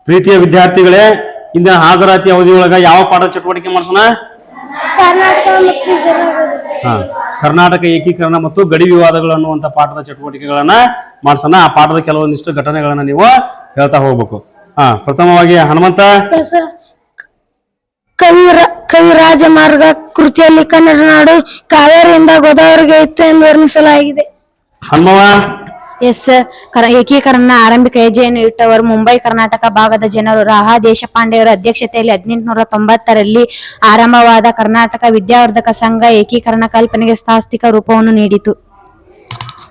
ಪ್ರೀತಿಯ ವಿದ್ಯಾರ್ಥಿಗಳೇ, ಇಂದಿನ ಹಾಜರಾತಿ ಅವಧಿಯೊಳಗ ಯಾವ ಪಾಠದ ಚಟುವಟಿಕೆ ಮಾಡ್ಸೋಣ? ಕರ್ನಾಟಕ ಏಕೀಕರಣ ಮತ್ತು ಗಡಿ ವಿವಾದಗಳು ಅನ್ನುವಂತ ಪಾಠದ ಚಟುವಟಿಕೆಗಳನ್ನ ಮಾಡ್ಸೋಣ. ಆ ಪಾಠದ ಕೆಲವೊಂದಿಷ್ಟು ಘಟನೆಗಳನ್ನ ನೀವು ಹೇಳ್ತಾ ಹೋಗ್ಬೇಕು. ಪ್ರಥಮವಾಗಿ ಹನುಮಂತ. ಕವಿ ರಾಜಮಾರ್ಗ ಕೃತಿಯಲ್ಲಿ ಕನ್ನಡ ನಾಡು ಕಾವೇರಿಯಿಂದ ಗೋದಾವರಿಗೆ ಇತ್ತು ಎಂದು ವರ್ಣಿಸಲಾಗಿದೆ. ಹನುಮವ. Yes sir. ಏಕೀಕರಣ ಆರಂಭಿಕ ಹೆಜ್ಜೆಯನ್ನು ಇಟ್ಟವರು ಮುಂಬೈ ಕರ್ನಾಟಕ ಭಾಗದ ಜನರು. ರಾಹ ದೇಶಪಾಂಡೆಯವರ ಅಧ್ಯಕ್ಷತೆಯಲ್ಲಿ 1890ರಲ್ಲಿ ಆರಂಭವಾದ ಕರ್ನಾಟಕ ವಿದ್ಯಾವರ್ಧಕ ಸಂಘ ಏಕೀಕರಣ ಕಲ್ಪನೆಗೆ ಶಾಸ್ತ್ರೀಯ ರೂಪವನ್ನು ನೀಡಿತು.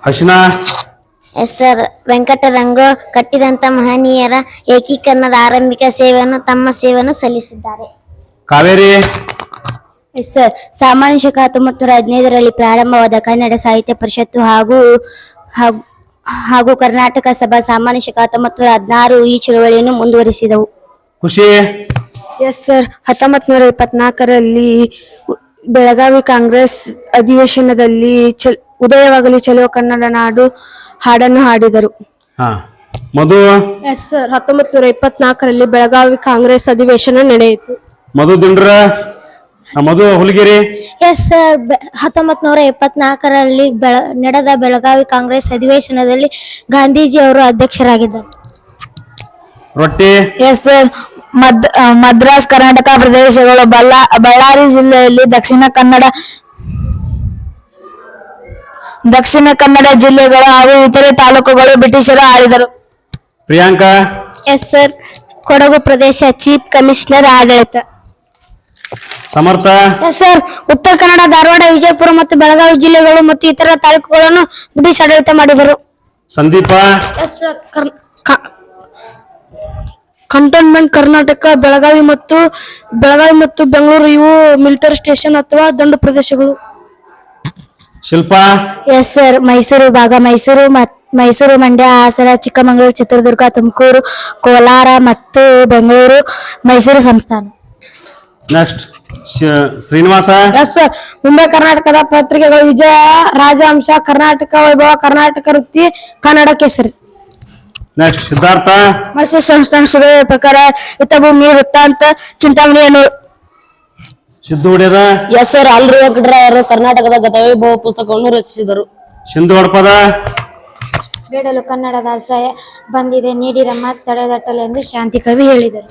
ಹರ್ಷಿನಾ. Yes sir. ವೆಂಕಟರಂಗೋ ಕಟ್ಟಿದಂತ ಮಹನೀಯರ ಏಕೀಕರಣದ ಆರಂಭಿಕ ಸೇವೆಯನ್ನು ತಮ್ಮ ಸೇವೆಯನ್ನು ಸಲ್ಲಿಸಿದ್ದಾರೆ. ಕಾವೇರಿ. Yes sir. ಸಾಮಾನ್ಯ ಶಕ 1915ರಲ್ಲಿ ಪ್ರಾರಂಭವಾದ ಕನ್ನಡ ಸಾಹಿತ್ಯ ಪರಿಷತ್ತು ಹಾಗೂ ಕರ್ನಾಟಕ ಸಭಾ ಸಾಮಾನ್ಯ ಶಕ 1916 ಈ ಚಳವಳಿಯನ್ನು ಮುಂದುವರಿಸಿದವು. ಖುಷಿ. Yes sir. 1924ರಲ್ಲಿ ಬೆಳಗಾವಿ ಕಾಂಗ್ರೆಸ್ ಅಧಿವೇಶನದಲ್ಲಿ ಉದಯವಾಗಲಿ ಚಲೋ ಕನ್ನಡ ನಾಡು ಹಾಡನ್ನು ಹಾಡಿದರು. ಮಧು. Yes sir. 1924ರಲ್ಲಿ ಬೆಳಗಾವಿ ಕಾಂಗ್ರೆಸ್ ಅಧಿವೇಶನ ನಡೆಯಿತು. ಮಧು ದಿಂಡ್ರ. ಮಧು ಹುಲಿಗಿರಿ. Yes sir. 1974ರಲ್ಲಿ ನಡೆದ ಬೆಳಗಾವಿ ಕಾಂಗ್ರೆಸ್ ಅಧಿವೇಶನದಲ್ಲಿ ಗಾಂಧೀಜಿ ಅವರು ಅಧ್ಯಕ್ಷರಾಗಿದ್ದರು. ರೊಟ್ಟಿ. Yes sir. ಮದ್ರಾಸ್ ಕರ್ನಾಟಕ ಪ್ರದೇಶಗಳು ಬಳ್ಳಾರಿ ಜಿಲ್ಲೆಯಲ್ಲಿ ದಕ್ಷಿಣ ಕನ್ನಡ ಜಿಲ್ಲೆಗಳು ಹಾಗೂ ಇತರೆ ತಾಲೂಕುಗಳು ಬ್ರಿಟಿಷರು ಆಳಿದರು. ಪ್ರಿಯಾಂಕಾ. Yes sir. ಕೊಡಗು ಪ್ರದೇಶ ಚೀಫ್ ಕಮಿಷನರ್ ಆಡಳಿತ. ಸಮರ್ಥ. Yes sir. ಉತ್ತರ ಕನ್ನಡ, ಧಾರವಾಡ, ವಿಜಯಪುರ ಮತ್ತು ಬೆಳಗಾವಿ ಜಿಲ್ಲೆಗಳು ಮತ್ತು ಇತರ ತಾಲೂಕುಗಳನ್ನು ಬ್ರಿಟಿಷ್ ಆಡಳಿತ ಮಾಡಿದರು. Sandeep. Yes sir. Cantonment Karnataka Belagavi ಮತ್ತು ಬೆಂಗಳೂರು ಇವು ಮಿಲಿಟರಿ ಸ್ಟೇಷನ್ ಅಥವಾ ದಂಡು ಪ್ರದೇಶಗಳು. ಶಿಲ್ಪಾ. Yes sir. ಮೈಸೂರು ಭಾಗ ಮೈಸೂರು, ಮಂಡ್ಯ, ಹಾಸನ, ಚಿಕ್ಕಮಗಳೂರು, ಚಿತ್ರದುರ್ಗ, ತುಮಕೂರು, ಕೋಲಾರ ಮತ್ತು ಬೆಂಗಳೂರು ಮೈಸೂರು ಸಂಸ್ಥಾನ. Next Srinivasa. Yes sir. Mumbai ಕರ್ನಾಟಕದ ಪತ್ರಿಕೆಗಳು ವಿಜಯ, ರಾಜಹಂಸ, ಕರ್ನಾಟಕ ವೈಭವ, ಕರ್ನಾಟಕ ವೃತ್ತಿ, ಕನ್ನಡ ಕೇಸರಿ. ನೆಕ್ಸ್ಟ್ ಸಿದ್ಧಾರ್ಥ. ಮೈಸೂರು ಸಂಸ್ಥಾನ ಸುಬೇರ ಪ್ರಕಾರ ಹಿತಭೂಮಿ, ವೃತ್ತಾಂತ, ಚಿಂತಾಮಣಿ ಅನ್ನೋರು. ಸಿದ್ದು ಹೊಡೆದ. Yes sir. ಆಲ್ರಿ ವೆಂಕಟರಾಯರು ಕರ್ನಾಟಕದ ಗತವೈಭವ ಪುಸ್ತಕವನ್ನು ರಚಿಸಿದರು. ಸಿಂಧು ಹೊಡಪದ. ಬೇಡಲು ಕನ್ನಡದ ಅಸಹ್ಯ ಬಂದಿದೆ, ನೀಡಿರಮ್ಮ ತಡೆದಟ್ಟಲು ಎಂದು ಶಾಂತಿ ಕವಿ ಹೇಳಿದರು.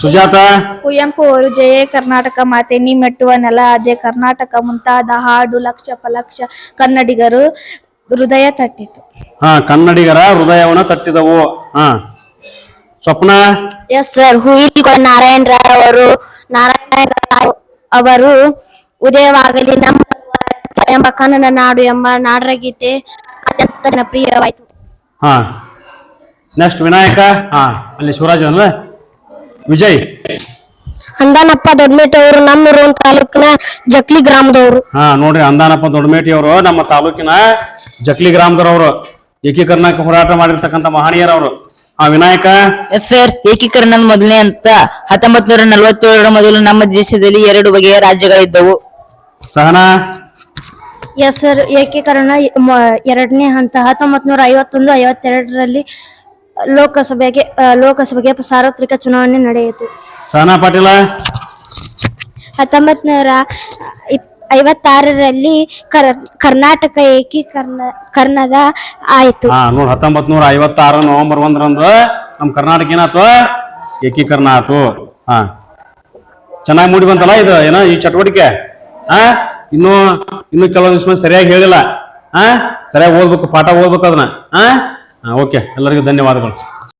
ಸುಜಾತ. ಕುವೆಂಪು ಅವರು ಜಯ ಕರ್ನಾಟಕ ಮಾತೆ ನೀ ಮೆಟ್ಟುವ ನೆಲ ಅದೇ ಕರ್ನಾಟಕ ಮುಂತಾದ ಹಾಡು ಲಕ್ಷ ಪಲಕ್ಷ ಕನ್ನಡಿಗರು ಹೃದಯ ತಟ್ಟಿತು. ಕನ್ನಡಿಗರ ಹೃದಯವನ್ನು ತಟ್ಟಿದವು. ಸ್ವಪ್ನ. Yes sir. ಹುಯಿಲ್ಗೊಳ ನಾರಾಯಣ ರಾವ್ ಅವರು ಉದಯವಾಗಲಿ ನಮ್ಮ ಎಂಬ ಕನ್ನಡ ನಾಡು ಎಂಬ ನಾಡರ ಗೀತೆ ಅತ್ಯಂತ ಜನಪ್ರಿಯವಾಯಿತು. ನೆಕ್ಸ್ಟ್ ವಿನಾಯಕ. ಅಲ್ಲಿ ಶಿವರಾಜ್ ಅಲ್ವಾ? ವಿಜಯ್. ಅಂದಾನಪ್ಪ ದೊಡ್ಡಮೇಟಿ ಅವರು ನಮ್ಮ ತಾಲೂಕಿನ ಜಕ್ಲಿ ಗ್ರಾಮದವರು. ನೋಡ್ರಿ, ಅಂದಾನಪ್ಪ ದೊಡ್ಡಮೇಟಿ ಅವರು ನಮ್ಮ ತಾಲೂಕಿನ ಜಕ್ಲಿ ಗ್ರಾಮದವರು. ಏಕೀಕರಣಕ್ಕೆ ಹೋರಾಟ ಮಾಡಿರ್ತಕ್ಕಂಥ ಮಹನೀಯರವರು. ವಿನಾಯಕ. Yes sir. ಏಕೀಕರಣದ ಮೊದಲನೇ ಹಂತ 1947 ಮೊದಲು ನಮ್ಮ ದೇಶದಲ್ಲಿ 2 ಬಗೆಯ ರಾಜ್ಯಗಳಿದ್ದವು. ಸಹನಾ. Yes sir. ಏಕೀಕರಣ ಎರಡನೇ ಹಂತ 1951-52ರಲ್ಲಿ ಲೋಕಸಭೆಗೆ ಸಾರ್ವತ್ರಿಕ ಚುನಾವಣೆ ನಡೆಯಿತು. ಸಹನಾ ಪಾಟೀಲ. 1956ರಲ್ಲಿ ಕರ್ನಾಟಕ ಏಕೀಕರಣದ ಆಯಿತು. 1956 ನವೆಂಬರ್ 1ರಂದು ನಮ್ ಕರ್ನಾಟಕ ಏನಾಯ್ತು? ಏಕೀಕರಣ ಆಯ್ತು. ಚೆನ್ನಾಗಿ ಮೂಡಿ ಬಂತಲ್ಲ ಇದು ಏನೋ ಈ ಚಟುವಟಿಕೆ. ಇನ್ನು ಕೆಲವೊಂದು ಸರಿಯಾಗಿ ಹೇಳಿಲ್ಲ. ಸರಿಯಾಗಿ ಓದ್ಬೇಕು, ಪಾಠ ಓದ್ಬೇಕು ಅದನ್ನ. ಓಕೆ, ಎಲ್ಲರಿಗೂ ಧನ್ಯವಾದಗಳು.